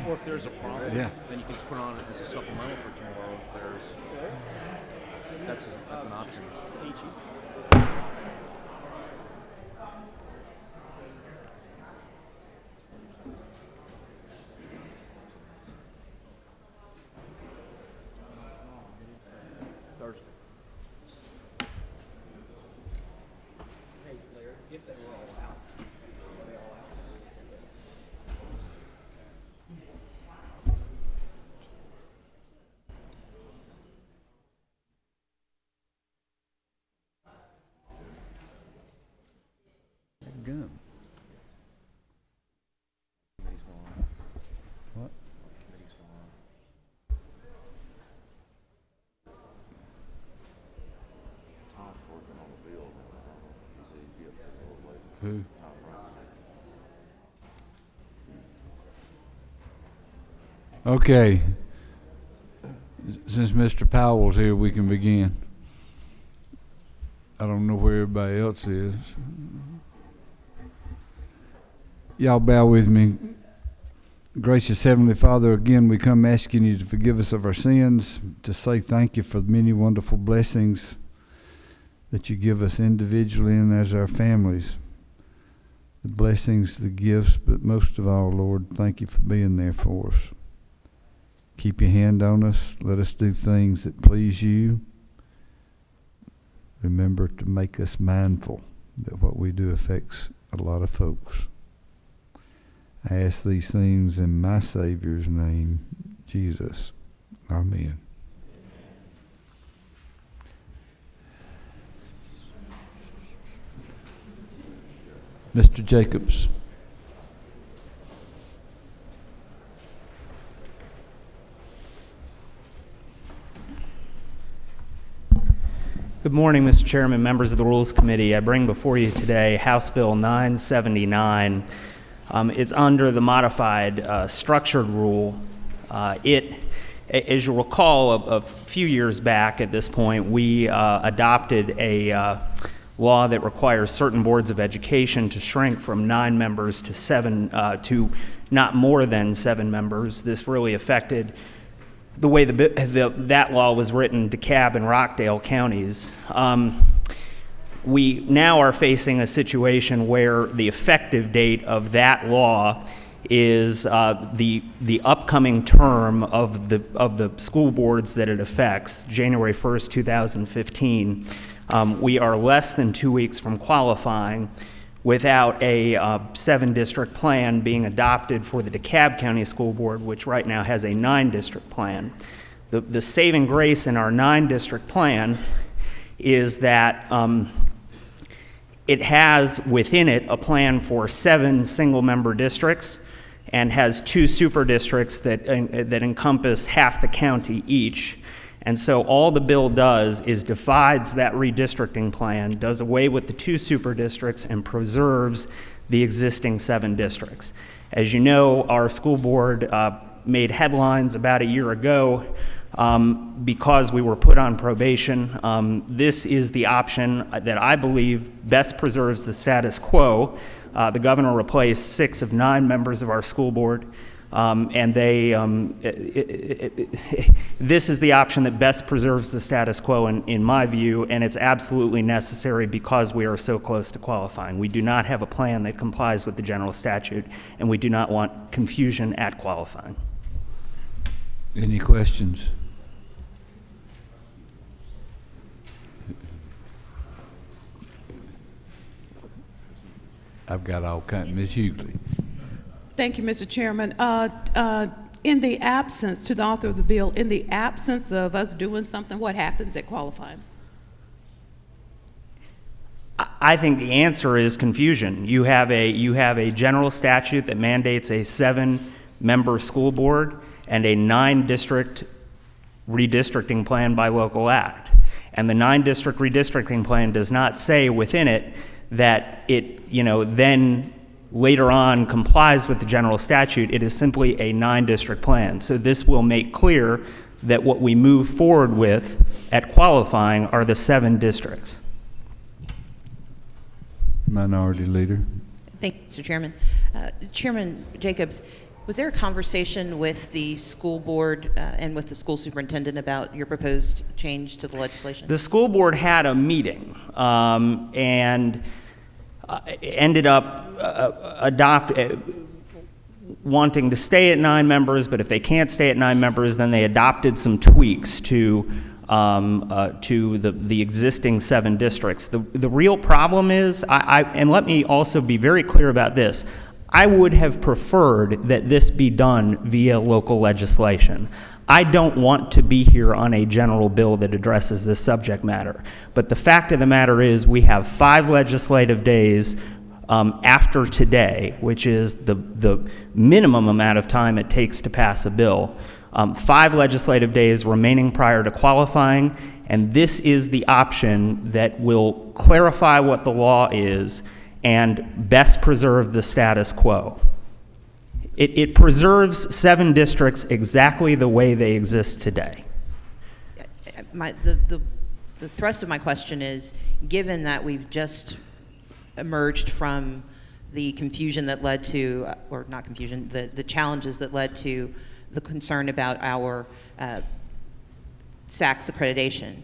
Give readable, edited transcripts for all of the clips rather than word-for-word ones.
Or if there's a problem, Yeah. then you can just put it on as a supplemental for tomorrow. If there's, that's an option. Thursday. Hey, Larry, if they were all out, are they all out? Gum. What? Who? Okay. Since Mr. Powell's here, we can begin. I don't know where everybody else is. Y'all bow with me. Gracious Heavenly Father, again we come asking you to forgive us of our sins, to say thank you for the many wonderful blessings that you give us individually and as our families. The blessings, the gifts, but most of all, Lord, thank you for being there for us. Keep your hand on us. Let us do things that please you. Remember to make us mindful that what we do affects a lot of folks. I ask these things in my Savior's name, Jesus. Amen. Mr. Jacobs. Good morning, Mr. Chairman, members of the Rules Committee. I bring before you today House Bill 979. It's under the modified structured rule. As you recall, a few years back at this point, we adopted a law that requires certain boards of education to shrink from 9 members to 7, to not more than 7 members. This really affected the way that law was written, DeKalb and Rockdale counties. We now are facing a situation where the effective date of that law is the upcoming term of the school boards that it affects, January 1st, 2015. We are less than 2 weeks from qualifying without a 7-district plan being adopted for the DeKalb County School Board, which right now has a 9-district plan. The saving grace in our 9-district plan is that it has within it a plan for 7 single-member districts and has 2 super districts that encompass half the county each. And so all the bill does is divides that redistricting plan, does away with the 2 super districts, and preserves the existing 7 districts. As you know, our school board made headlines about a year ago because we were put on probation. This is the option that I believe best preserves the status quo. The governor replaced 6 of 9 members of our school board. And this is the option that best preserves the status quo in my view, and it's absolutely necessary because we are so close to qualifying. We do not have a plan that complies with the general statute, and we do not want confusion at qualifying. Any questions? I've got all kinds. Ms. Hughley. Thank you, Mr. Chairman. In the absence, to the author of the bill, in the absence of us doing something, what happens at qualifying? I think the answer is confusion. You have a general statute that mandates a 7-member school board and a 9-district redistricting plan by local act. And the 9-district redistricting plan does not say within it that it, then later on complies with the general statute. It is simply a 9-district plan. So this will make clear that what we move forward with at qualifying are the 7 districts. Minority Leader. Thank you, Mr. Chairman. Chairman Jacobs, Was there a conversation with the school board and with the school superintendent about your proposed change to the legislation? The school board had a meeting and ended up wanting to stay at 9 members, but if they can't stay at 9 members, then they adopted some tweaks to the existing 7 districts. The real problem is, and let me also be very clear about this, I would have preferred that this be done via local legislation. I don't want to be here on a general bill that addresses this subject matter. But the fact of the matter is we have 5 legislative days after today, which is the minimum amount of time it takes to pass a bill. 5 legislative days remaining prior to qualifying, and this is the option that will clarify what the law is and best preserve the status quo. It preserves 7 districts exactly the way they exist today. The thrust of my question is, given that we've just emerged from the confusion that led to, or not confusion, the challenges that led to the concern about our SACS accreditation,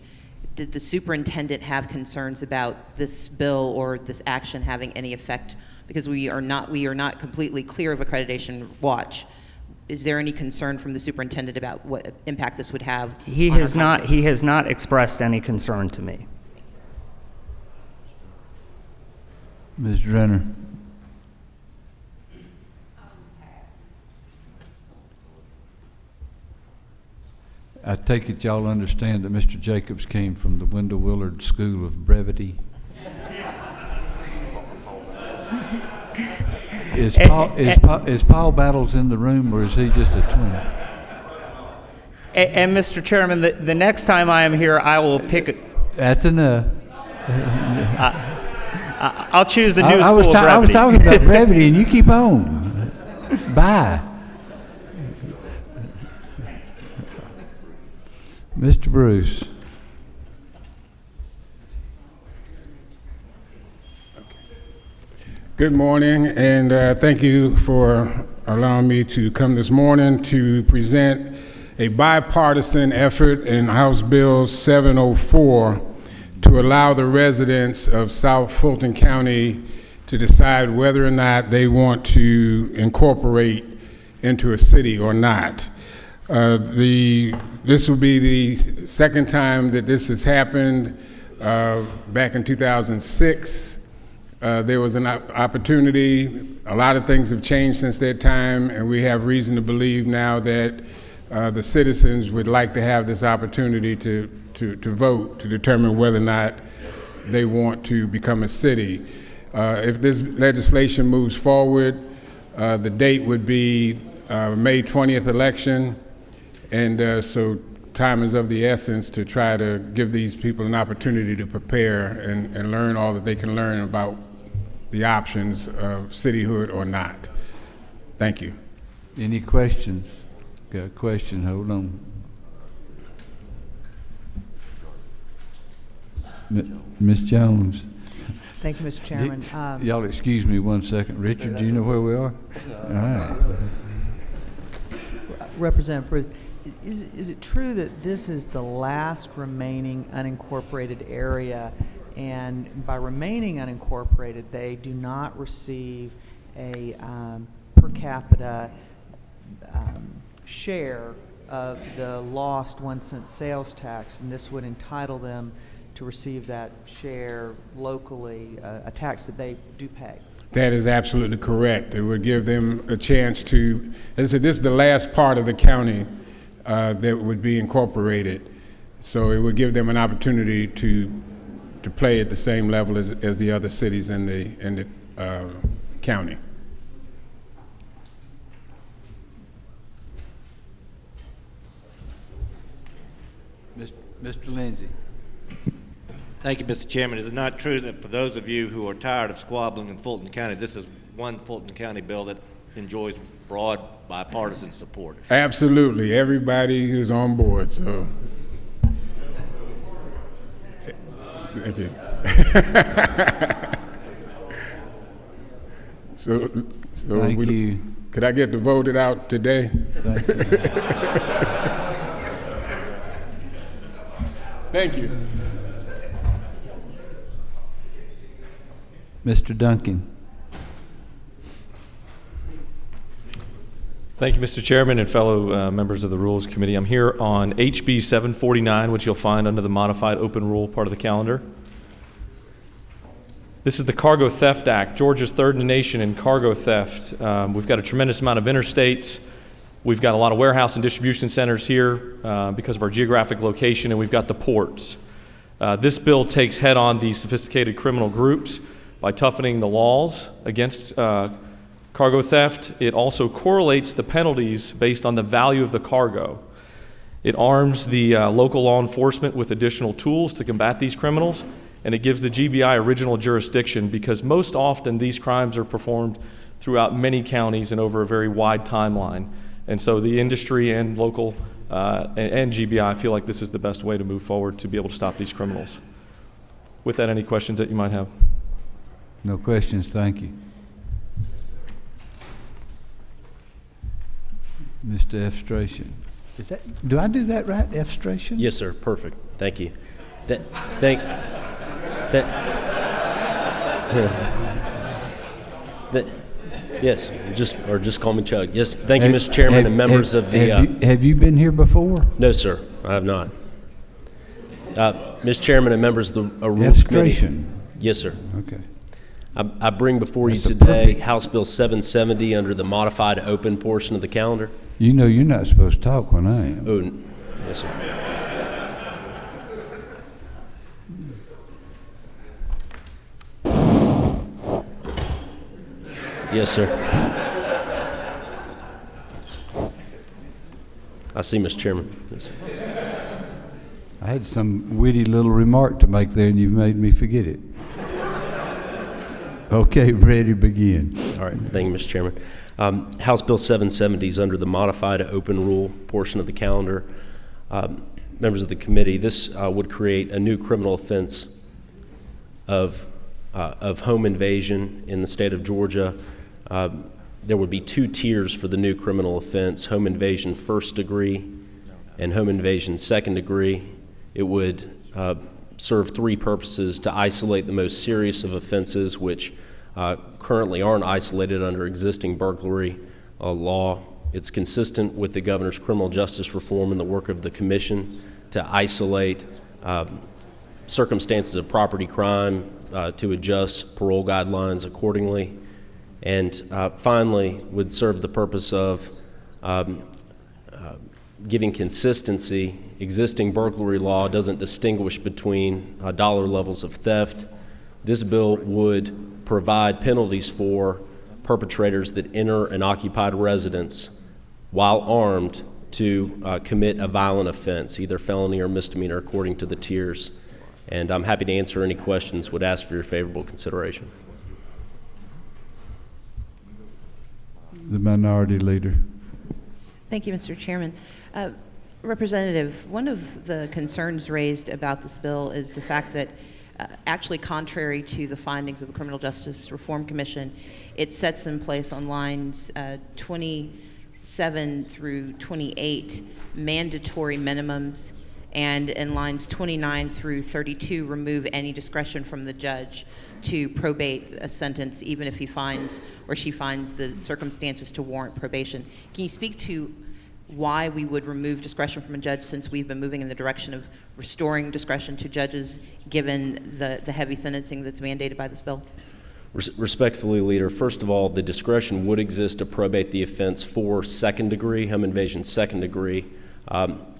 did the superintendent have concerns about this bill or this action having any effect? Because we are not completely clear of accreditation watch. Is there any concern from the superintendent about what impact this would have? He has not expressed any concern to me. Ms. Drenner. I take it y'all understand that Mr. Jacobs came from the Wendell Willard School of Brevity. Is Paul Battles in the room, or is he just a twin? And Mr. Chairman, the next time I am here, I will pick it. That's enough. I'll choose a new school of brevity. I was talking about brevity, and you keep on. Bye. Mr. Bruce. Good morning, and thank you for allowing me to come this morning to present a bipartisan effort in House Bill 704 to allow the residents of South Fulton County to decide whether or not they want to incorporate into a city or not. This will be the second time that this has happened. Back in 2006, there was an opportunity. A lot of things have changed since that time, and we have reason to believe now that the citizens would like to have this opportunity to vote to determine whether or not they want to become a city. If this legislation moves forward, the date would be May 20th election, and so time is of the essence to try to give these people an opportunity to prepare and learn all that they can learn about the options of cityhood or not. Thank you. Any questions? Got a question, hold on. Ms. Jones. Thank you, Mr. Chairman. Y'all excuse me 1 second. Richard, do you know where we are? All right. Representative Bruce, is it true that this is the last remaining unincorporated area, and by remaining unincorporated, they do not receive a per capita share of the lost 1-cent sales tax, and this would entitle them to receive that share locally, a tax that they do pay? That is absolutely correct. It would give them a chance to, as I said, this is the last part of the county that would be incorporated. So it would give them an opportunity to play at the same level as the other cities in the county. Mr. Lindsay. Thank you, Mr. Chairman. Is it not true that for those of you who are tired of squabbling in Fulton County, this is one Fulton County bill that enjoys broad bipartisan support? Absolutely. Everybody is on board, so. Thank you. Thank you. Could I get the voted out today? Thank you. Thank you. Mr. Duncan. Thank you, Mr. Chairman and fellow members of the Rules Committee. I'm here on HB 749, which you'll find under the modified open rule part of the calendar. This is the Cargo Theft Act, Georgia's third in the nation in cargo theft. We've got a tremendous amount of interstates. We've got a lot of warehouse and distribution centers here because of our geographic location, and we've got the ports. This bill takes head on these sophisticated criminal groups by toughening the laws against cargo theft. It also correlates the penalties based on the value of the cargo. It arms the local law enforcement with additional tools to combat these criminals, and it gives the GBI original jurisdiction because most often these crimes are performed throughout many counties and over a very wide timeline. And so the industry and local and GBI feel like this is the best way to move forward to be able to stop these criminals. With that, any questions that you might have? No questions, thank you. Mr. Efstration. Is that, do I do that right, Efstration? Yes, sir. Perfect. Thank you. Yes, just call me Chuck. Yes, thank you, Mr. Chairman and members of the. Have you been here before? No, sir, I have not. Mr. Chairman and members of the Rules Committee. Yes, sir. Okay. I bring before you today House Bill 770 under the modified open portion of the calendar. You know you're not supposed to talk when I am. Oh, yes, sir. Yes, sir. I see, Mr. Chairman. Yes, sir. I had some witty little remark to make there, and you've made me forget it. Okay, ready to begin. All right, thank you, Mr. Chairman. House Bill 770 is under the modified open rule portion of the calendar. Members of the committee, this would create a new criminal offense of home invasion in the state of Georgia. There would be two tiers for the new criminal offense: home invasion first degree and home invasion second degree. It would serve three purposes: to isolate the most serious of offenses, which currently aren't isolated under existing burglary law. It's consistent with the governor's criminal justice reform and the work of the commission to isolate circumstances of property crime, to adjust parole guidelines accordingly, and finally would serve the purpose of giving consistency. Existing burglary law doesn't distinguish between dollar levels of theft. This bill would provide penalties for perpetrators that enter an occupied residence while armed to commit a violent offense, either felony or misdemeanor, according to the tiers. And I'm happy to answer any questions, would ask for your favorable consideration. The minority leader. Thank you, Mr. Chairman. Representative, one of the concerns raised about this bill is the fact that actually contrary to the findings of the Criminal Justice Reform Commission, it sets in place on lines 27 through 28 mandatory minimums, and in lines 29 through 32 remove any discretion from the judge to probate a sentence even if he finds or she finds the circumstances to warrant probation. Can you speak to why we would remove discretion from a judge, since we've been moving in the direction of restoring discretion to judges given the heavy sentencing that's mandated by this bill? Respectfully, Leader, first of all, the discretion would exist to probate the offense for second degree, home invasion second degree.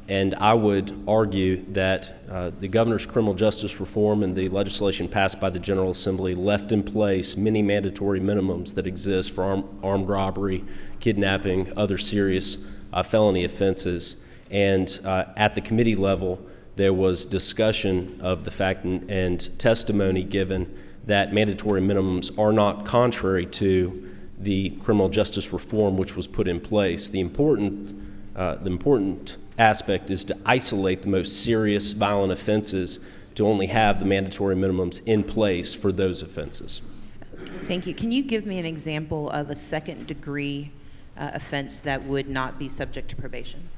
And I would argue that the governor's criminal justice reform and the legislation passed by the General Assembly left in place many mandatory minimums that exist for armed robbery, kidnapping, other serious felony offenses. And at the committee level, there was discussion of the fact and testimony given that mandatory minimums are not contrary to the criminal justice reform which was put in place. The important aspect is to isolate the most serious violent offenses, to only have the mandatory minimums in place for those offenses. Thank you. Can you give me an example of a second degree offense that would not be subject to probation?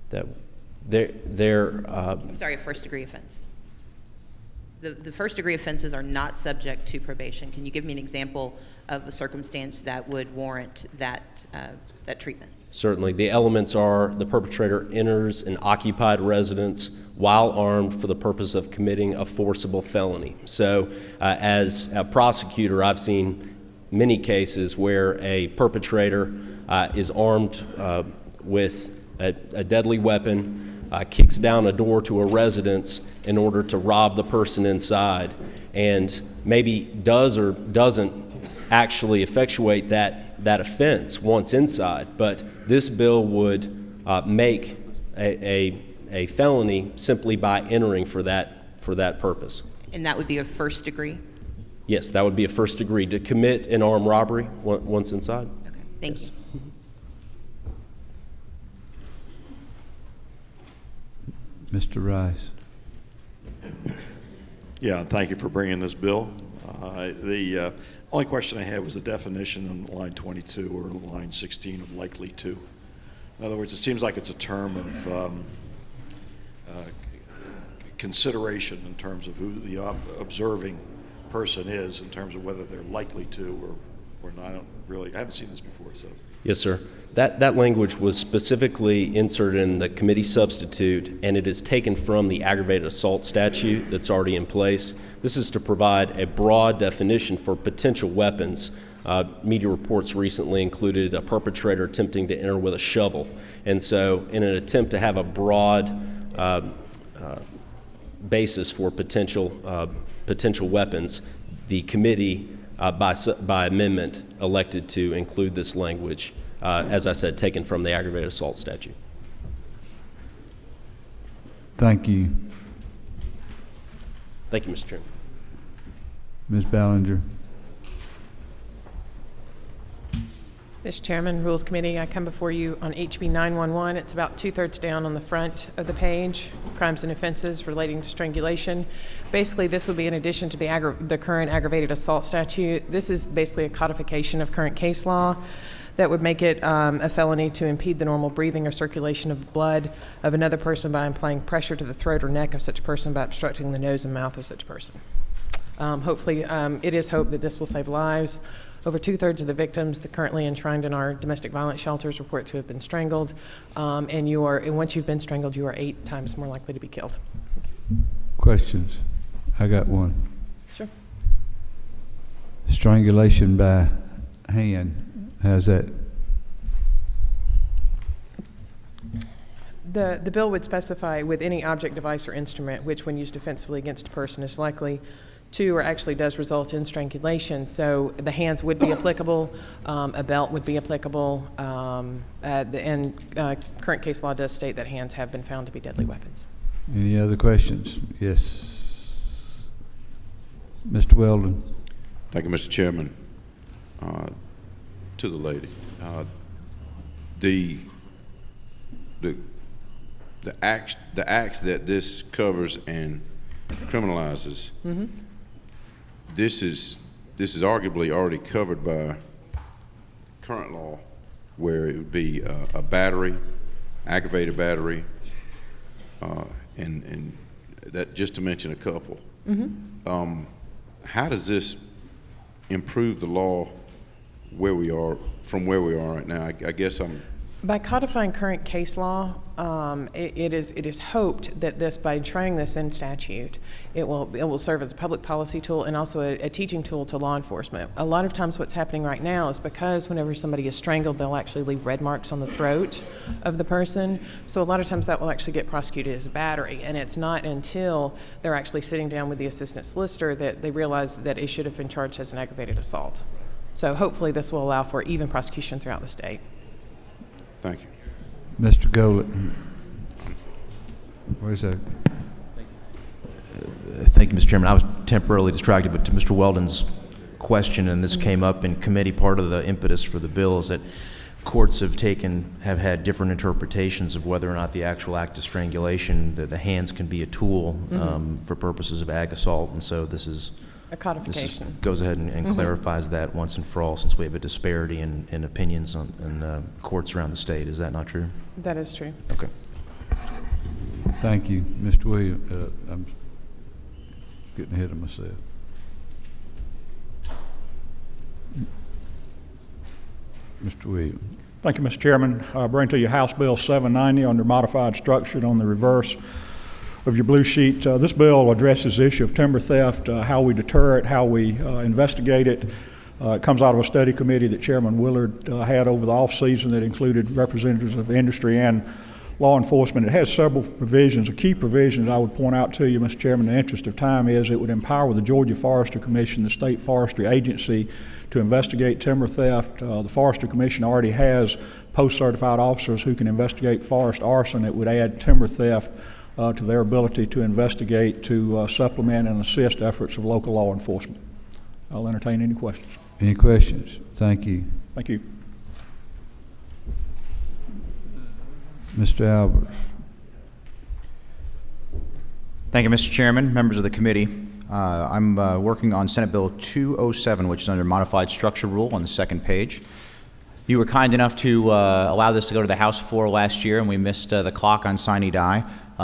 That I'm sorry, a first-degree offense. The first-degree offenses are not subject to probation. Can you give me an example of a circumstance that would warrant that treatment? certainly the elements are the perpetrator enters an occupied residence while armed for the purpose of committing a forcible felony. So as a prosecutor, I've seen many cases where a perpetrator is armed with a deadly weapon, kicks down a door to a residence in order to rob the person inside, and maybe does or doesn't actually effectuate that offense once inside. But this bill would make a felony simply by entering for that purpose. And that would be a first degree? Yes, that would be a first degree to commit an armed robbery once inside. Okay, thank you. Mr. Rice. Yeah, thank you for bringing this bill. The only question I had was the definition on line 22 or line 16 of likely to. In other words, it seems like it's a term of consideration in terms of who the observing person is, in terms of whether they're likely to or not. I haven't seen this before, so. Yes, sir. That language was specifically inserted in the committee substitute, and it is taken from the aggravated assault statute that's already in place. This is to provide a broad definition for potential weapons. Media reports recently included a perpetrator attempting to enter with a shovel. And so in an attempt to have a broad basis for potential weapons, the committee, by amendment, elected to include this language, as I said, taken from the aggravated assault statute. Thank you. Thank you, Mr. Chairman. Ms. Ballinger. Mr. Chairman, Rules Committee, I come before you on HB 911. It's about 2/3 down on the front of the page, crimes and offenses relating to strangulation. Basically, this would be in addition to the current aggravated assault statute. This is basically a codification of current case law that would make it a felony to impede the normal breathing or circulation of blood of another person by applying pressure to the throat or neck of such person by obstructing the nose and mouth of such person. Hopefully, it is hoped that this will save lives. Over 2/3 of the victims that currently enshrined in our domestic violence shelters report to have been strangled, and once you've been strangled, you are 8 times more likely to be killed. Questions? I got one. Sure. Strangulation by hand, how's that? The bill would specify with any object, device, or instrument which, when used offensively against a person, is likely to or actually does result in strangulation. So the hands would be applicable, a belt would be applicable, and current case law does state that hands have been found to be deadly weapons. Any other questions? Yes. Mr. Weldon. Thank you, Mr. Chairman. To the lady, the acts that this covers and criminalizes. Mm-hmm. This is arguably already covered by current law, where it would be a battery, aggravated battery, and that, just to mention a couple. Mm-hmm. How does this improve the law where we are right now? I guess by codifying current case law, it is hoped that this, by enshrining this in statute, it will serve as a public policy tool and also a teaching tool to law enforcement. A lot of times what's happening right now is because whenever somebody is strangled, they'll actually leave red marks on the throat of the person. So a lot of times that will actually get prosecuted as a battery, and it's not until they're actually sitting down with the assistant solicitor that they realize that it should have been charged as an aggravated assault. So hopefully this will allow for even prosecution throughout the state. Thank you. Mr. Gollett. Where's that? Thank you, Mr. Chairman. I was temporarily distracted, but to Mr. Weldon's question, and this came up in committee, part of the impetus for the bill is that courts have had different interpretations of whether or not the actual act of strangulation, the hands can be a tool for purposes of ag assault, and so this is A codification. This goes ahead and clarifies that once and for all, since we have a disparity in opinions in courts around the state. Is that not true? That is true. Okay. Thank you, Mr. Williams. I'm getting ahead of myself. Mr. Williams. Thank you, Mr. Chairman. I bring to you House Bill 790 under modified structure on the reverse of your blue sheet. This bill addresses the issue of timber theft, how we deter it, how we investigate it. It comes out of a study committee that Chairman Willard had over the off-season that included representatives of industry and law enforcement. It has several provisions. A key provision that I would point out to you, Mr. Chairman, in the interest of time, is it would empower the Georgia Forestry Commission, the state forestry agency, to investigate timber theft. The Forestry Commission already has post-certified officers who can investigate forest arson. It would add timber theft to their ability to investigate, to supplement and assist efforts of local law enforcement. I'll entertain any questions. Any questions? Thank you. Thank you. Mr. Albert. Thank you, Mr. Chairman, members of the committee. I'm working on Senate Bill 207, which is under modified structure rule on the second page. You were kind enough to allow this to go to the House floor last year, and we missed the clock on sine die.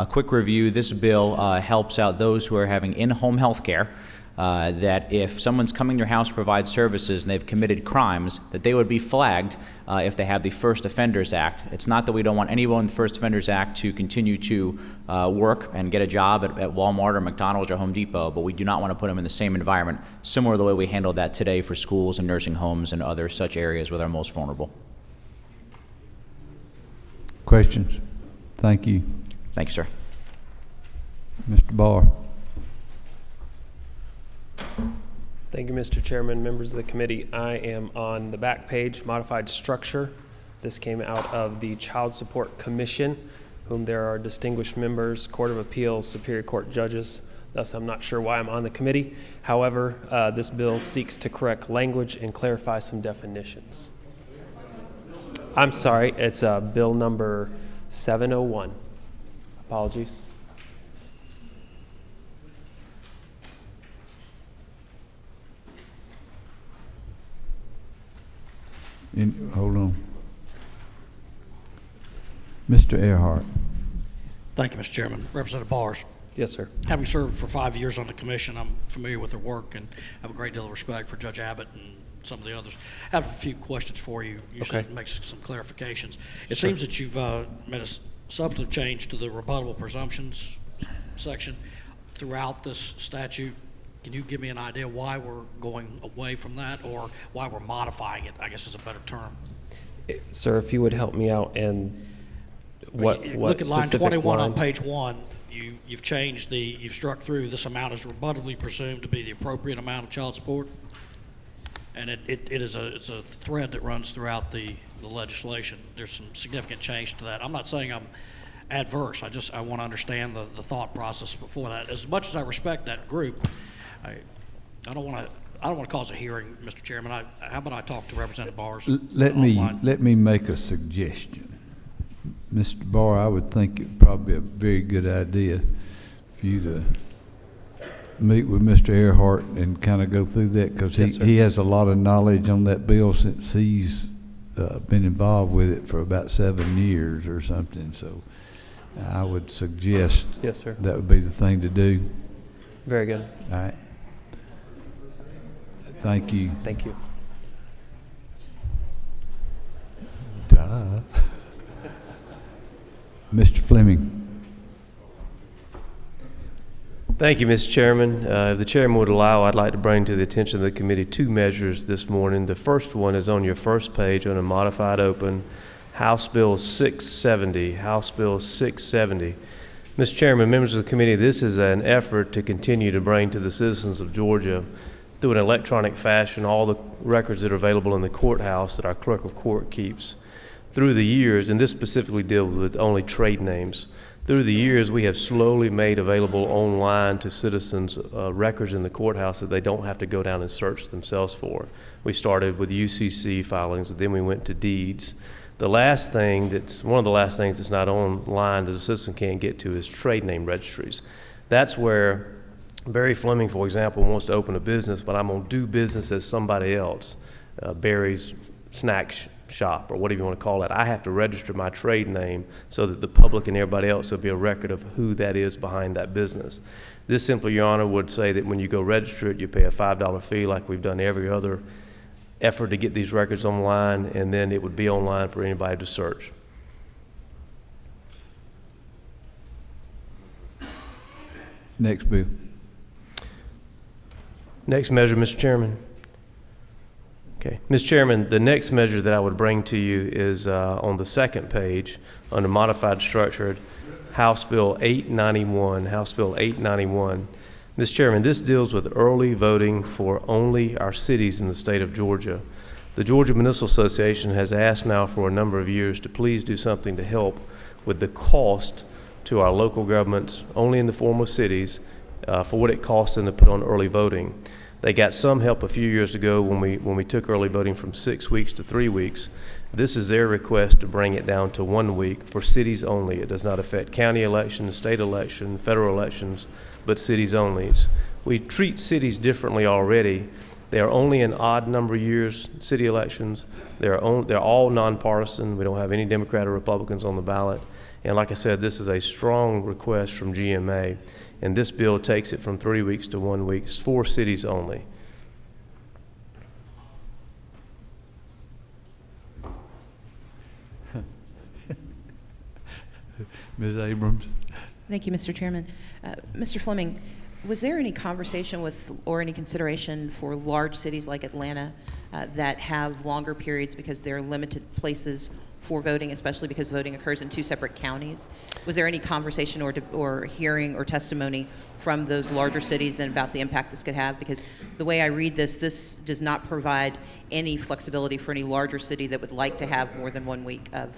Quick review, this bill helps out those who are having in-home health care, that if someone's coming to your house to provide services and they've committed crimes, that they would be flagged if they have the First Offenders Act. It's not that we don't want anyone in the First Offenders Act to continue to work and get a job at Walmart or McDonald's or Home Depot, but we do not want to put them in the same environment, similar to the way we handle that today for schools and nursing homes and other such areas where they're most vulnerable. Questions? Thank you. Thank you, sir. Mr. Barr. Thank you, Mr. Chairman, members of the committee. I am on the back page, modified structure. This came out of the Child Support Commission, whom there are distinguished members, Court of Appeals, Superior Court judges. Thus, I'm not sure why I'm on the committee. However, this bill seeks to correct language and clarify some definitions. I'm sorry, it's bill number 701. Apologies. Hold on. Mr. Earhart. Thank you, Mr. Chairman. Representative Bars. Yes, sir. Having served for 5 years on the commission, I'm familiar with their work and have a great deal of respect for Judge Abbott and some of the others. I have a few questions for you. You should make some clarifications. It seems that you've made a substantive change to the rebuttable presumptions section throughout this statute. Can you give me an idea why we're going away from that, or why we're modifying it, I guess is a better term? Sir, if you would help me out, and what look at line 21 lines? on page 1. You've changed you've struck through, this amount is rebuttably presumed to be the appropriate amount of child support. And it's a thread that runs throughout the legislation. There's some significant change to that. I'm not saying I'm adverse. I want to understand the thought process before that. As much as I respect that group, I don't want to cause a hearing, Mr. Chairman. How about I talk to Representative Bars? Let me make a suggestion. Mr. Barr, I would think it would probably be a very good idea for you to meet with Mr. Earhart and kind of go through that, because he has a lot of knowledge on that bill since he's been involved with it for about 7 years or something. So I would suggest that would be the thing to do. Very good. All right. Thank you. Thank you. Duh. Mr. Fleming. Thank you, Mr. Chairman. If the chairman would allow, I'd like to bring to the attention of the committee 2 measures this morning. The first one is on your first page on a modified open, House Bill 670. House Bill 670. Mr. Chairman, members of the committee, this is an effort to continue to bring to the citizens of Georgia, through an electronic fashion, all the records that are available in the courthouse that our clerk of court keeps. Through the years, and this specifically deals with only trade names, through the years we have slowly made available online to citizens records in the courthouse that they don't have to go down and search themselves for. We started with UCC filings, and then we went to deeds. One of the last things that's not online that a citizen can't get to is trade name registries. That's where Barry Fleming, for example, wants to open a business, but I'm going to do business as somebody else, Barry's snack shop or whatever you want to call it. I have to register my trade name so that the public and everybody else will be a record of who that is behind that business. This simply, Your Honor, would say that when you go register it, you pay a $5 fee like we've done every other effort to get these records online, and then it would be online for anybody to search. Next bill. Next measure, Mr. Chairman. Okay, Mr. Chairman, the next measure that I would bring to you is on the second page under modified structured House Bill 891, House Bill 891. Mr. Chairman, this deals with early voting for only our cities in the state of Georgia. The Georgia Municipal Association has asked now for a number of years to please do something to help with the cost to our local governments, only in the form of cities, for what it costs them to put on early voting. They got some help a few years ago when we took early voting from 6 weeks to 3 weeks. This is their request to bring it down to 1 week for cities only. It does not affect county elections, state election, federal elections, but cities only. We treat cities differently already. They are only an odd number of years, city elections. They're all nonpartisan. We don't have any Democrat or Republicans on the ballot. And like I said, this is a strong request from GMA. And this bill takes it from 3 weeks to 1 week. It's for cities only. Ms. Abrams. Thank you, Mr. Chairman. Mr. Fleming, was there any conversation with or any consideration for large cities like Atlanta that have longer periods because there are limited places for voting, especially because voting occurs in 2 separate counties? Was there any conversation or hearing or testimony from those larger cities and about the impact this could have? Because the way I read this does not provide any flexibility for any larger city that would like to have more than 1 week of.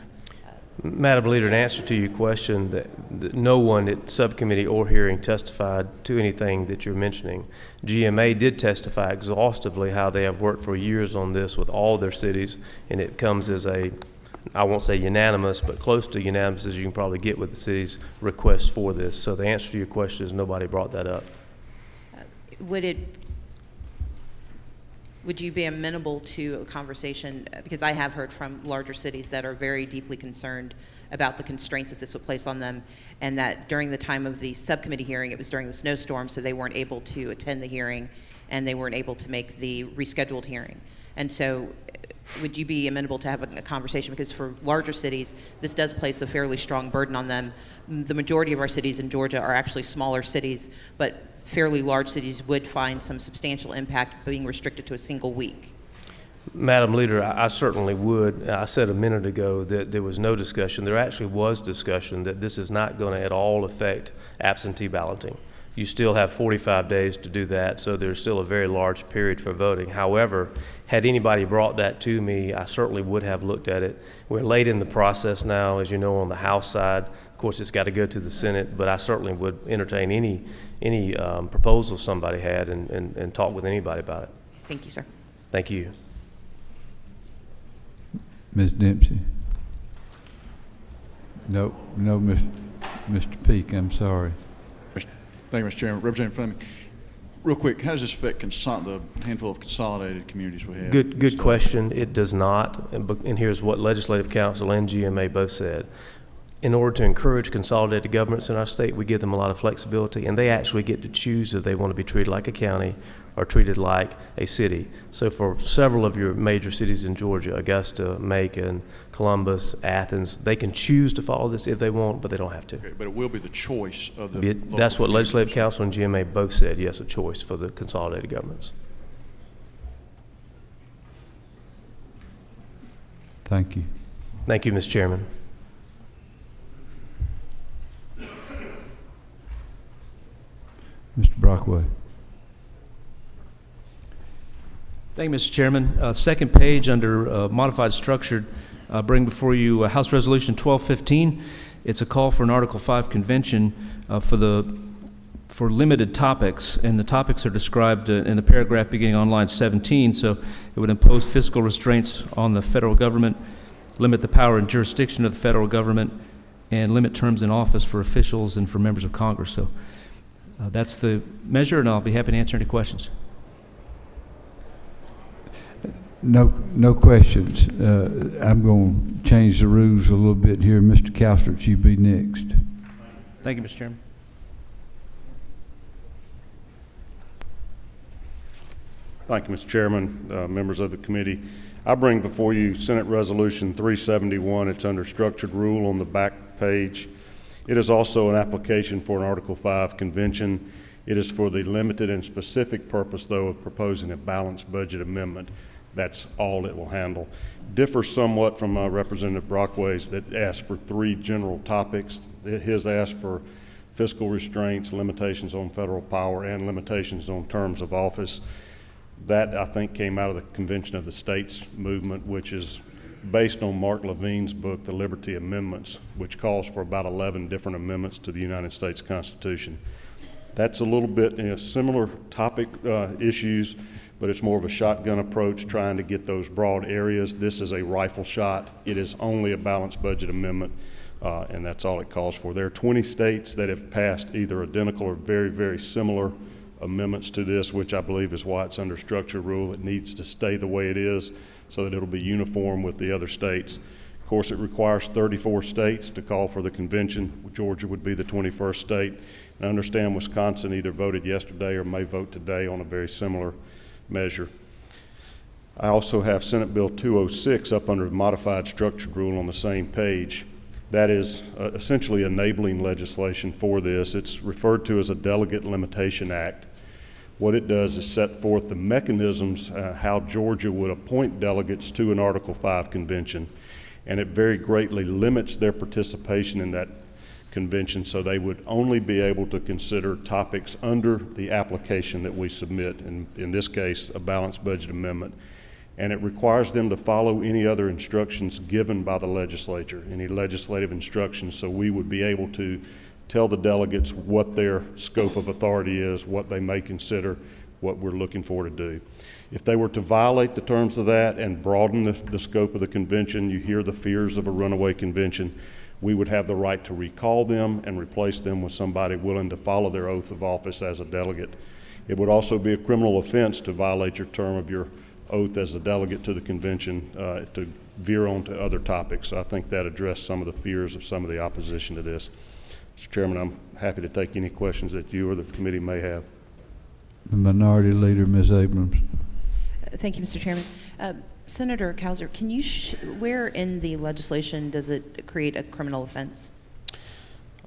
Madam Leader, in answer to your question, that no one at subcommittee or hearing testified to anything that you're mentioning. GMA did testify exhaustively how they have worked for years on this with all their cities, and it comes as a, I won't say unanimous, but close to unanimous as you can probably get with the city's request for this. So the answer to your question is nobody brought that up. Would you be amenable to a conversation, because I have heard from larger cities that are very deeply concerned about the constraints that this would place on them, and that during the time of the subcommittee hearing, it was during the snowstorm, so they weren't able to attend the hearing, and they weren't able to make the rescheduled hearing. And so would you be amenable to having a conversation? Because for larger cities, this does place a fairly strong burden on them. The majority of our cities in Georgia are actually smaller cities, but fairly large cities would find some substantial impact being restricted to a single week. Madam Leader, I certainly would. I said a minute ago that there was no discussion. There actually was discussion that this is not going to at all affect absentee balloting. You still have 45 days to do that, so there's still a very large period for voting. However, had anybody brought that to me, I certainly would have looked at it. We're late in the process now, as you know, on the House side. Of course, it's got to go to the Senate, but I certainly would entertain any proposal somebody had and talk with anybody about it. Thank you, sir. Thank you. Ms. Dempsey. No, Mr. Peake, I'm sorry. Thank you, Mr. Chairman. Representative Fleming, real quick, how does this affect the handful of consolidated communities we have? Good question. It does not, and here's what Legislative Council and GMA both said. In order to encourage consolidated governments in our state, we give them a lot of flexibility, and they actually get to choose if they want to be treated like a county or treated like a city. So for several of your major cities in Georgia, Augusta, Macon, Columbus, Athens, they can choose to follow this if they want, but they don't have to. Okay, but it will be the choice of the That's what Legislative Council and GMA both said, yes, a choice for the consolidated governments. Thank you. Thank you, Mr. Chairman. Mr. Brockway. Thank you, Mr. Chairman. Second page under modified structured, bring before you House Resolution 1215. It's a call for an Article 5 convention for limited topics, and the topics are described in the paragraph beginning on line 17. So it would impose fiscal restraints on the federal government, limit the power and jurisdiction of the federal government, and limit terms in office for officials and for members of Congress. So That's the measure, and I'll be happy to answer any questions. No questions. I'm going to change the rules a little bit here. Mr. Calstert, you be next. Thank you, Mr. Chairman. Thank you, Mr. Chairman, members of the committee. I bring before you Senate Resolution 371. It's under structured rule on the back page. It is also an application for an Article 5 convention. It is for the limited and specific purpose, though, of proposing a balanced budget amendment. That's all it will handle. Differs somewhat from Representative Brockway's that asked for 3 general topics. His asked for fiscal restraints, limitations on federal power, and limitations on terms of office. That, I think, came out of the Convention of the States movement, which is based on Mark Levine's book, The Liberty Amendments, which calls for about 11 different amendments to the United States Constitution. That's a little bit in a similar topic issues, but it's more of a shotgun approach, trying to get those broad areas. This is a rifle shot. It is only a balanced budget amendment, and that's all it calls for. There are 20 states that have passed either identical or very, very similar amendments to this, which I believe is why it's under structure rule. It needs to stay the way it is so that it'll be uniform with the other states. Of course, it requires 34 states to call for the convention. Georgia would be the 21st state. And I understand Wisconsin either voted yesterday or may vote today on a very similar measure. I also have Senate Bill 206 up under the modified structured rule on the same page. That is essentially enabling legislation for this. It's referred to as a Delegate Limitation Act. What it does is set forth the mechanisms how Georgia would appoint delegates to an Article 5 convention, and it very greatly limits their participation in that convention, so they would only be able to consider topics under the application that we submit, in this case, a balanced budget amendment. And it requires them to follow any other instructions given by the legislature, any legislative instructions, so we would be able to tell the delegates what their scope of authority is, what they may consider, what we're looking for to do. If they were to violate the terms of that and broaden the scope of the convention, you hear the fears of a runaway convention, we would have the right to recall them and replace them with somebody willing to follow their oath of office as a delegate. It would also be a criminal offense to violate your term of your oath as a delegate to the convention to veer on to other topics. So I think that addressed some of the fears of some of the opposition to this. Mr. Chairman, I'm happy to take any questions that you or the committee may have. The Minority Leader, Ms. Abrams. Thank you, Mr. Chairman. Senator Cowser, can you where in the legislation does it create a criminal offense?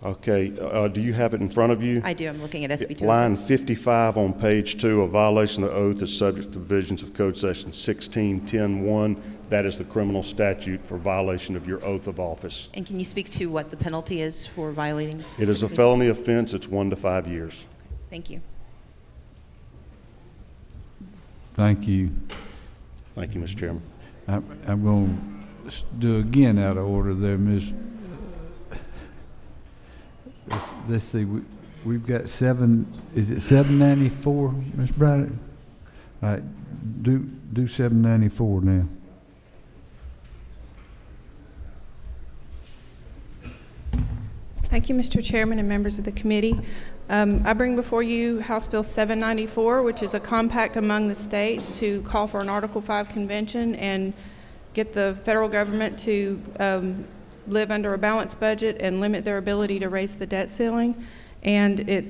Okay, do you have it in front of you? I do. I'm looking at SB 206. Line 55 on page 2, a violation of the oath is subject to provisions of Code Section 1610(1). That is the criminal statute for violation of your oath of office. And can you speak to what the penalty is for violating? It is a felony offense. It's 1 to 5 years. Thank you. Thank you. Thank you, Mr. Chairman. I'm going to do again out of order there, Ms. Let's see, we've got is it 794, Ms. Braddock? All right, do 794 now. Thank you, Mr. Chairman and members of the committee. I bring before you House Bill 794, which is a compact among the states to call for an Article 5 convention and get the federal government to live under a balanced budget and limit their ability to raise the debt ceiling. And it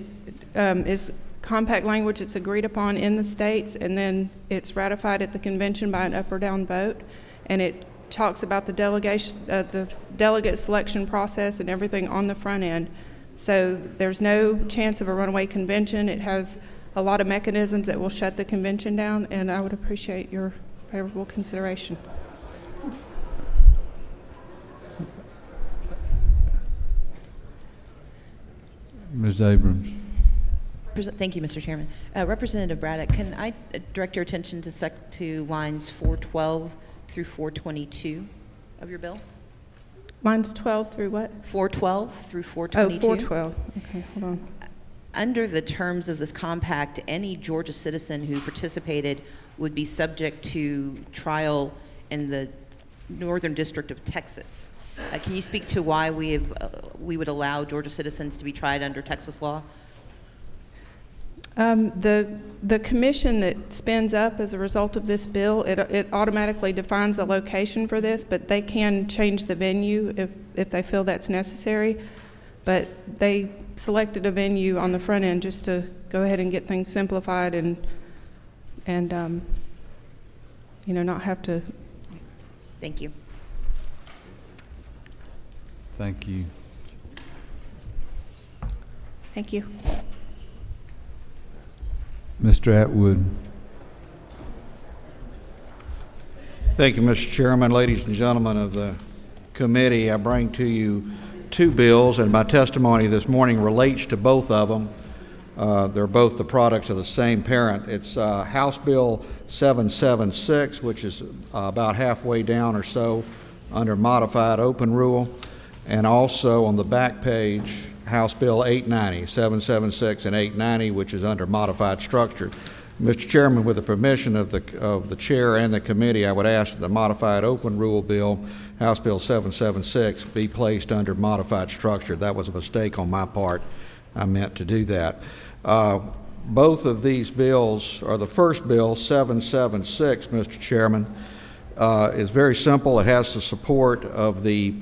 is compact language that's agreed upon in the states, and then it's ratified at the convention by an up or down vote. And it talks about the delegate selection process and everything on the front end. So there's no chance of a runaway convention. It has a lot of mechanisms that will shut the convention down, and I would appreciate your favorable consideration. Ms. Abrams. Thank you, Mr. Chairman. Representative Braddock, can I direct your attention to lines 412 through 422 of your bill? Lines 12 through what? 412 through 422. Oh, 412. Okay, hold on. Under the terms of this compact, any Georgia citizen who participated would be subject to trial in the Northern District of Texas. Can you speak to why we would allow Georgia citizens to be tried under Texas law? The commission that spins up as a result of this bill, it automatically defines a location for this, but they can change the venue if they feel that's necessary. But they selected a venue on the front end just to go ahead and get things simplified and you know, not have to. Thank you. Thank you. Thank you. Mr. Atwood. Thank you, Mr. Chairman. Ladies and gentlemen of the committee, I bring to you two bills, and my testimony this morning relates to both of them. They're both the products of the same parent. It's House Bill 776, which is about halfway down or so under modified open rule, and also on the back page, House Bill 890, 776 and 890, which is under modified structure. Mr. Chairman, with the permission of the chair and the committee, I would ask that the modified open rule bill, House Bill 776, be placed under modified structure. That was a mistake on my part. I meant to do that. Both of these bills, or the first bill, 776, Mr. Chairman, is very simple. It has the support of the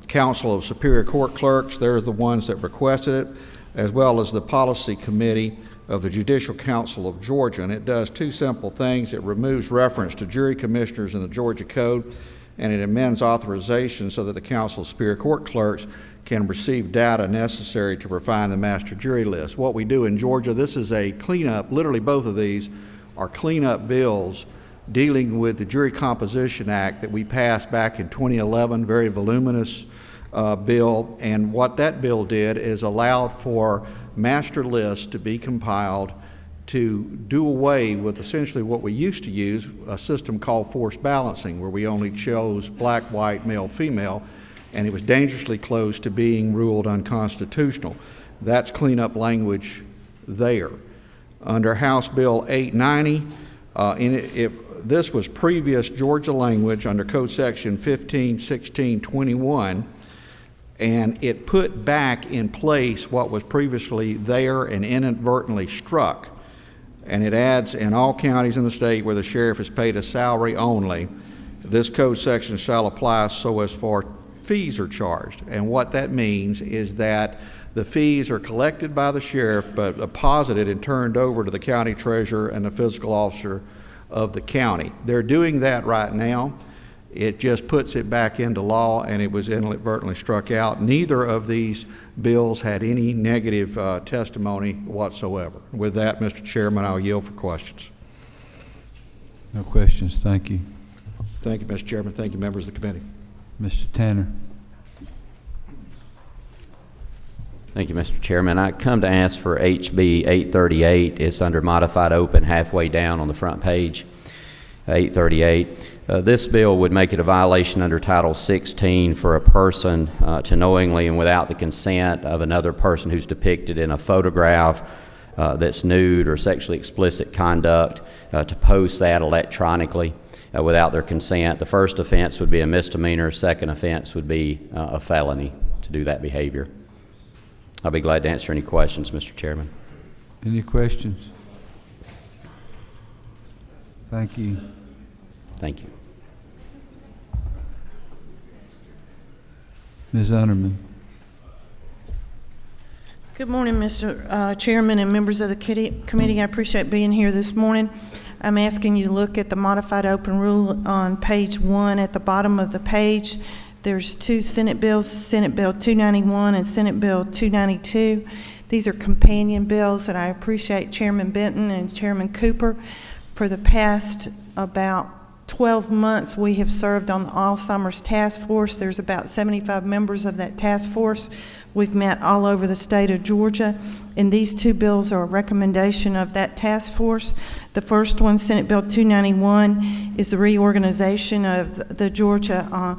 Council of Superior Court Clerks. They're the ones that requested it, as well as the Policy Committee of the Judicial Council of Georgia. And it does two simple things. It removes reference to jury commissioners in the Georgia Code, and it amends authorization so that the Council of Superior Court Clerks can receive data necessary to refine the master jury list. What we do in Georgia, this is a cleanup. Literally both of these are cleanup bills dealing with the Jury Composition Act that we passed back in 2011, very voluminous bill. And what that bill did is allowed for master lists to be compiled to do away with essentially what we used to use, a system called forced balancing, where we only chose black, white, male, female, and it was dangerously close to being ruled unconstitutional. That's cleanup language there. Under House Bill 890, this was previous Georgia language under Code Section 151621, and it put back in place what was previously there and inadvertently struck. And it adds, in all counties in the state where the sheriff is paid a salary only, this code section shall apply so as for fees are charged. And what that means is that the fees are collected by the sheriff but deposited and turned over to the county treasurer and the fiscal officer of the county. They're doing that right now. It just puts it back into law, and it was inadvertently struck out. Neither of these bills had any negative testimony whatsoever. With that, Mr. Chairman, I'll yield for questions. No questions. Thank you. Thank you, Mr. Chairman. Thank you, members of the committee. Mr. Tanner. Thank you, Mr. Chairman. I come to ask for HB 838. It's under modified open halfway down on the front page, 838. This bill would make it a violation under Title 16 for a person to knowingly and without the consent of another person who's depicted in a photograph that's nude or sexually explicit conduct to post that electronically without their consent. The first offense would be a misdemeanor. Second offense would be a felony to do that behavior. I'll be glad to answer any questions, Mr. Chairman. Any questions? Thank you. Thank you. Ms. Underman. Good morning, Mr. Chairman and members of the committee. I appreciate being here this morning. I'm asking you to look at the modified open rule on page 1 at the bottom of the page. There's two Senate bills, Senate Bill 291 and Senate Bill 292. These are companion bills, and I appreciate Chairman Benton and Chairman Cooper. For the past about 12 months, we have served on the Alzheimer's Task Force. There's about 75 members of that task force. We've met all over the state of Georgia, and these two bills are a recommendation of that task force. The first one, Senate Bill 291, is the reorganization of the Georgia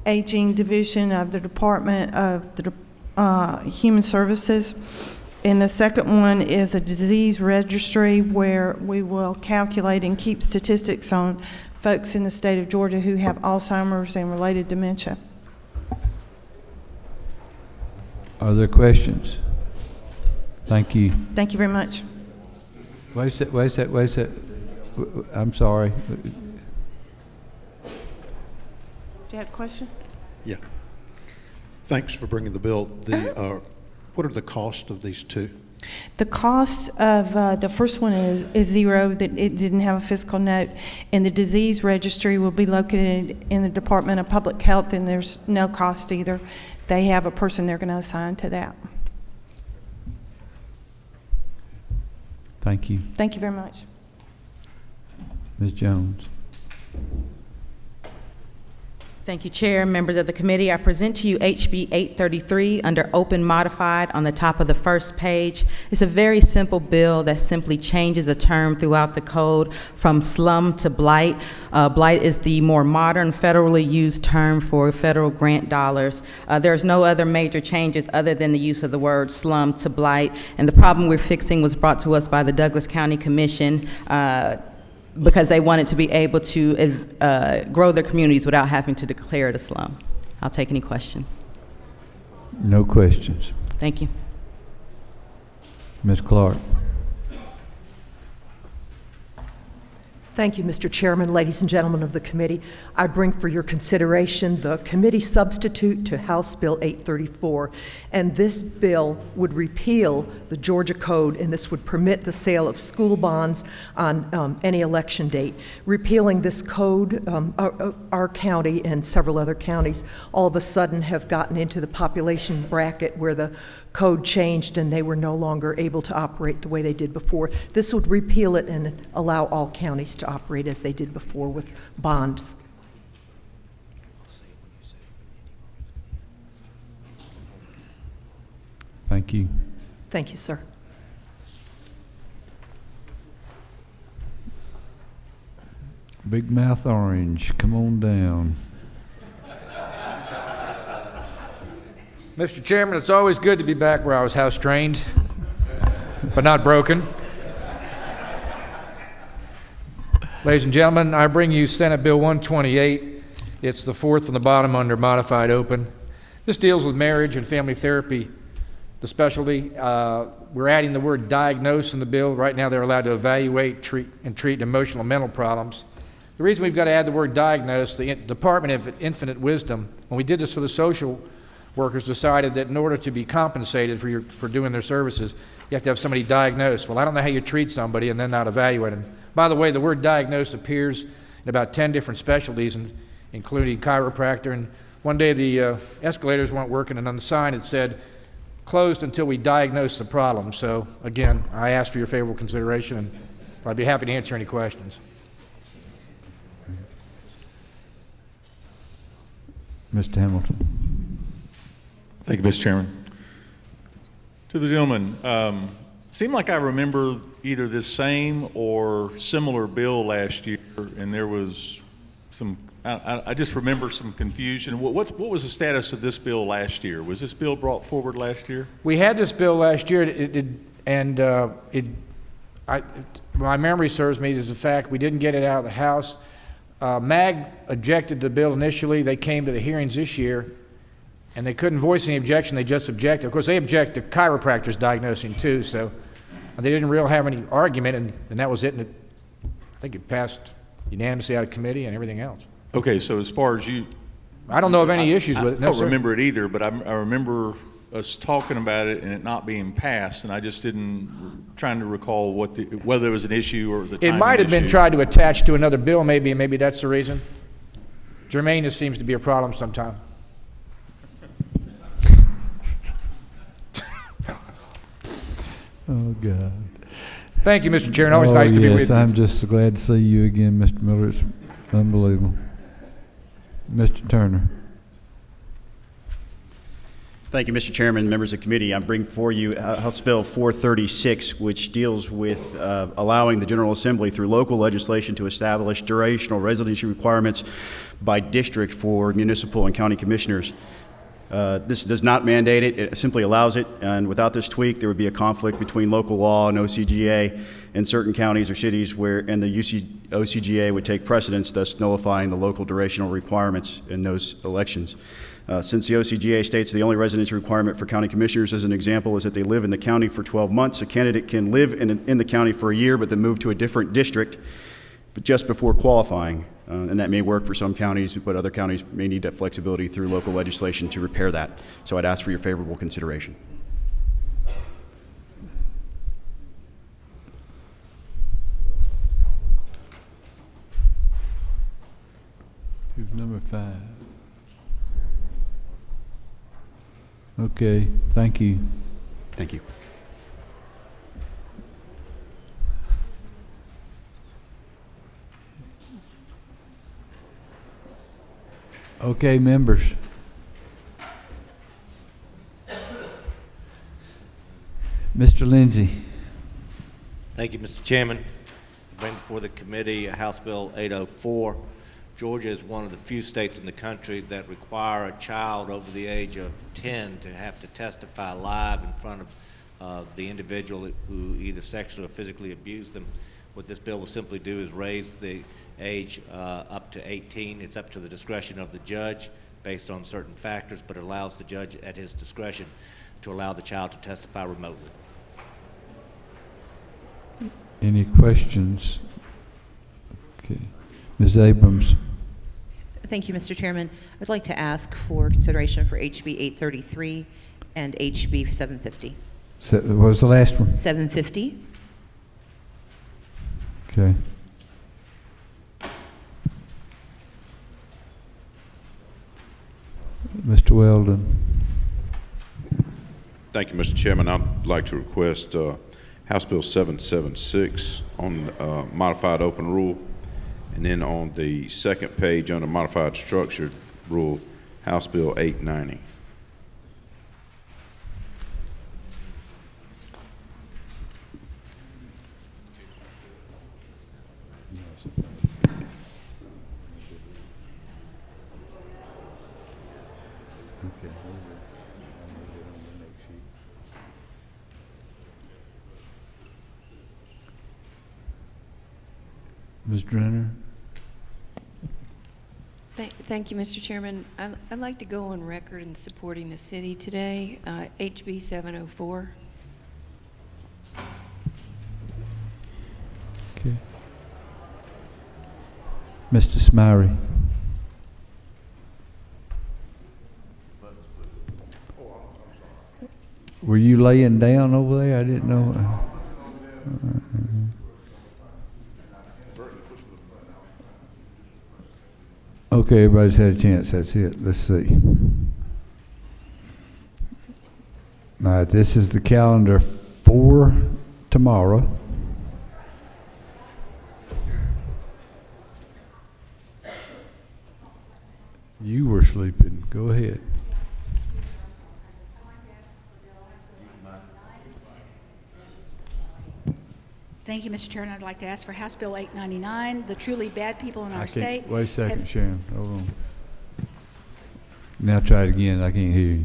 Aging Division of the Department of Human Services. And the second one is a disease registry where we will calculate and keep statistics on folks in the state of Georgia who have Alzheimer's and related dementia. Are there questions? Thank you. Thank you very much. Wait a sec. I'm sorry. Do you have a question? Yeah. Thanks for bringing the bill. What are the costs of these two? The cost of the first one is zero, that it didn't have a fiscal note, and the disease registry will be located in the Department of Public Health, and there's no cost either. They have a person they're going to assign to that. Thank you. Thank you very much. Ms. Jones. Thank you, Chair, members of the committee. I present to you HB 833 under Open Modified on the top of the first page. It's a very simple bill that simply changes a term throughout the code from slum to blight. Blight is the more modern federally used term for federal grant dollars. There's no other major changes other than the use of the word slum to blight. And the problem we're fixing was brought to us by the Douglas County Commission because they wanted to be able to grow their communities without having to declare it a slum. I'll take any questions. No questions. Thank you. Ms. Clark. Thank you, Mr. Chairman, ladies and gentlemen of the committee. I bring for your consideration the committee substitute to House Bill 834, and this bill would repeal the Georgia Code, and this would permit the sale of school bonds on any election date. Repealing this code, our county and several other counties all of a sudden have gotten into the population bracket where the code changed and they were no longer able to operate the way they did before. This would repeal it and allow all counties to operate as they did before with bonds. Thank you. Thank you, sir. Big Mouth Orange, come on down. Mr. Chairman, it's always good to be back where I was house trained, but not broken. Ladies and gentlemen, I bring you Senate Bill 128. It's the fourth from the bottom under modified open. This deals with marriage and family therapy, the specialty. We're adding the word diagnose in the bill. Right now they're allowed to evaluate, treat emotional and mental problems. The reason we've got to add the word diagnose, the Department of Infinite Wisdom, when we did this for the social workers, decided that in order to be compensated for doing their services, you have to have somebody diagnosed. Well, I don't know how you treat somebody and then not evaluate them. By the way, the word diagnose appears in about 10 different specialties, including chiropractor. And one day the escalators weren't working, and on the sign it said, "Closed until we diagnose the problem." So again, I ask for your favorable consideration, and I'd be happy to answer any questions. Mr. Hamilton. Thank you, Mr. Chairman. To the gentleman, seemed like I remember either this same or similar bill last year, and there was some, I just remember some confusion. What was the status of this bill last year? Was this bill brought forward last year? We had this bill last year, my memory serves me as a fact, we didn't get it out of the House. MAG objected to the bill initially. They came to the hearings this year, and they couldn't voice any objection. They just objected. Of course, they object to chiropractors diagnosing too, so they didn't really have any argument, and that was it. And I think it passed unanimously out of committee and everything else. Okay, so as far as you... I don't know of any issues with it. I don't remember it either, but I remember us talking about it and it not being passed, and I just trying to recall whether there was an issue or it was a timing issue. It might have been tried to attach to another bill, maybe that's the reason. Germaneness seems to be a problem sometimes. Oh, God. Thank you, Mr. Chairman. Always nice to be with you. Yes, I'm just glad to see you again, Mr. Miller. It's unbelievable. Mr. Turner. Thank you, Mr. Chairman, members of the committee. I'm bringing for you House Bill 436, which deals with allowing the General Assembly through local legislation to establish durational residency requirements by district for municipal and county commissioners. This does not mandate it, it simply allows it, and without this tweak there would be a conflict between local law and OCGA in certain counties or cities and the OCGA would take precedence, thus nullifying the local durational requirements in those elections. Since the OCGA states the only residency requirement for county commissioners, as an example, is that they live in the county for 12 months, a candidate can live in the county for a year but then move to a different district but just before qualifying. And that may work for some counties, but other counties may need that flexibility through local legislation to repair that. So I'd ask for your favorable consideration. Who's number 5? Okay, thank you. Thank you. Okay, members. Mr. Lindsay. Thank you, Mr. Chairman. I bring before the committee House Bill 804. Georgia is one of the few states in the country that require a child over the age of 10 to have to testify live in front of the individual who either sexually or physically abused them. What this bill will simply do is raise the age up to 18. It's up to the discretion of the judge based on certain factors, but it allows the judge at his discretion to allow the child to testify remotely. Any questions? Okay. Ms. Abrams. Thank you, Mr. Chairman. I'd like to ask for consideration for HB 833 and HB 750. So, what was the last one? 750. Okay. Mr. Weldon. Thank you, Mr. Chairman. I'd like to request House Bill 776 on modified open rule, and then on the second page under modified structured rule, House Bill 890. Ms. Drenner. Thank you, Mr. Chairman. I'd like to go on record in supporting the city today, HB 704. Okay. Mr. Smyrie. Were you laying down over there? I didn't know. Okay, everybody's had a chance. That's it. Let's see. All right, this is the calendar for tomorrow. You were sleeping. Go ahead. Thank you, Mr. Chairman. I'd like to ask for House Bill 899. The truly bad people in our state. Wait a second, Sharon. Hold on. Now try it again. I can't hear you.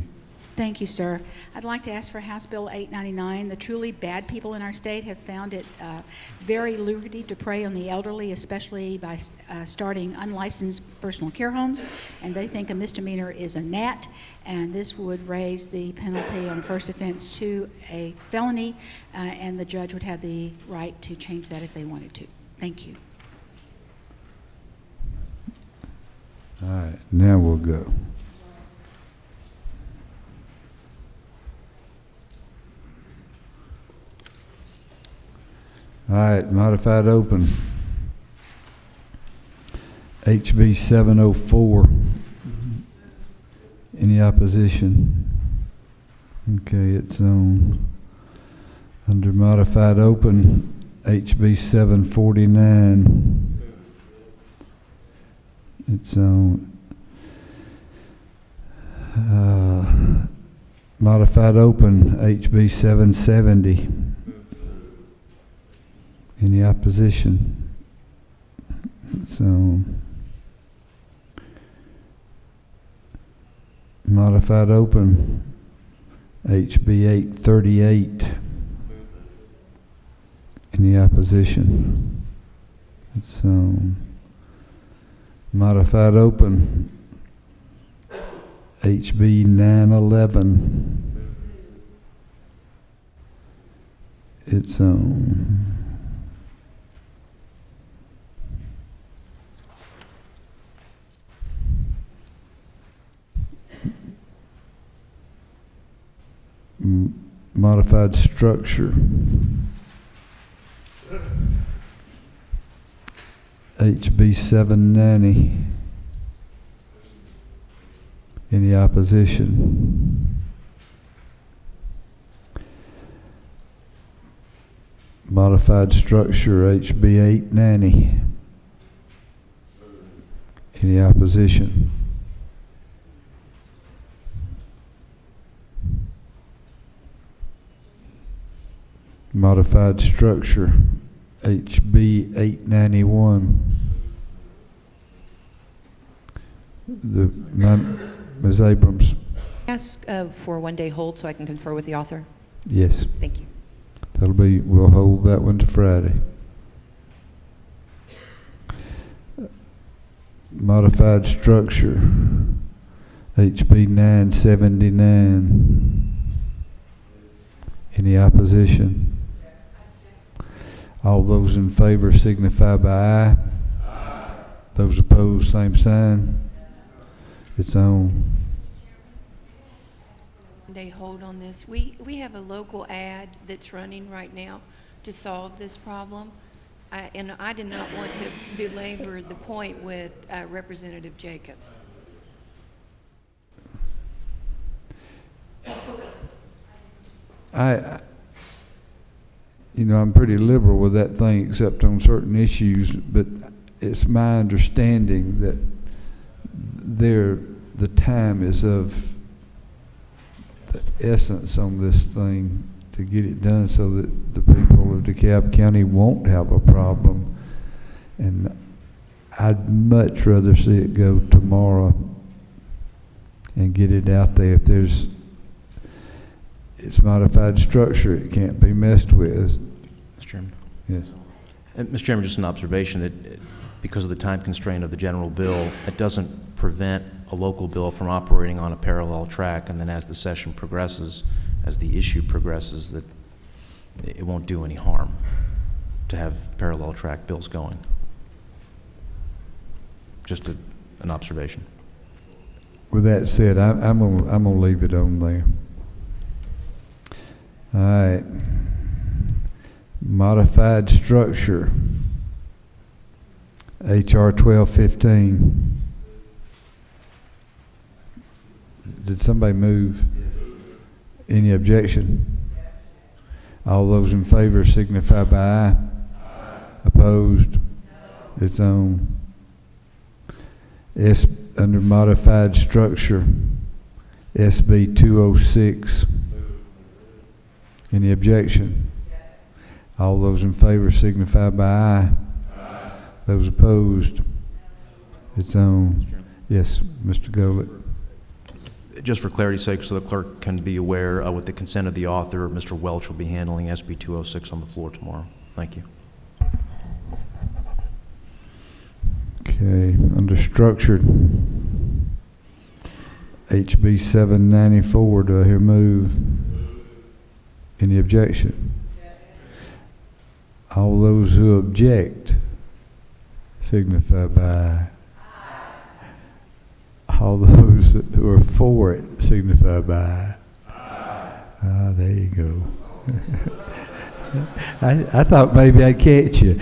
Thank you, sir. I'd like to ask for House Bill 899. The truly bad people in our state have found it very lucrative to prey on the elderly, especially by starting unlicensed personal care homes, and they think a misdemeanor is a gnat, and this would raise the penalty on first offense to a felony, and the judge would have the right to change that if they wanted to. Thank you. All right, now we'll go. All right, modified open. HB 704. Any opposition? Okay, it's on. Under modified open, HB 749. It's on. Modified open, HB 770. Any opposition? So, modified open, HB 838. Any opposition? So, modified open, HB 911. It's on. Modified structure. HB 790. Any opposition? Modified structure, HB 890. Any opposition? Modified structure, HB 891. Ms. Abrams. Ask for a one-day hold so I can confer with the author. Yes. Thank you. We'll hold that one to Friday. Modified structure, HB 979. Any opposition? All those in favor signify by aye. Aye. Those opposed, same sign. It's on. They hold on this. We have a local ad that's running right now to solve this problem. And I did not want to belabor the point with Representative Jacobs. I'm pretty liberal with that thing, except on certain issues, but it's my understanding that the time is of the essence on this thing to get it done so that the people of DeKalb County won't have a problem. And I'd much rather see it go tomorrow and get it out there. If it's modified structure, it can't be messed with. Mr. Chairman? Yes. Mr. Chairman, just an observation that because of the time constraint of the general bill, it doesn't prevent a local bill from operating on a parallel track, and then as the session progresses, as the issue progresses, that it won't do any harm to have parallel track bills going. Just an observation. With that said, I'm gonna leave it on there. All right. Modified structure, HR 1215. Did somebody move? Any objection? All those in favor signify by aye. Opposed? It's on. Under modified structure, SB 206. Any objection? All those in favor signify by aye. Those opposed? It's on. Yes, Mr. Golett. Just for clarity's sake, so the clerk can be aware, with the consent of the author, Mr. Welch will be handling SB 206 on the floor tomorrow. Thank you. Okay, under structured, HB 794, do I hear move? Any objection? All those who object signify by aye. All those who are for it signify by aye. Ah, there you go. I thought maybe I'd catch you.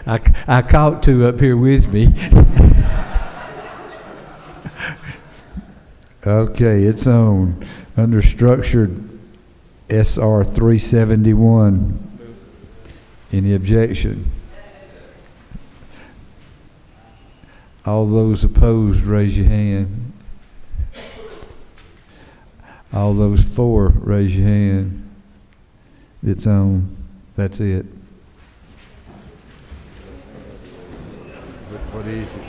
I caught two up here with me. Okay, it's on. Under structured, SR 371. Any objection? All those opposed, raise your hand. All those for, raise your hand. It's on. That's it. What is it?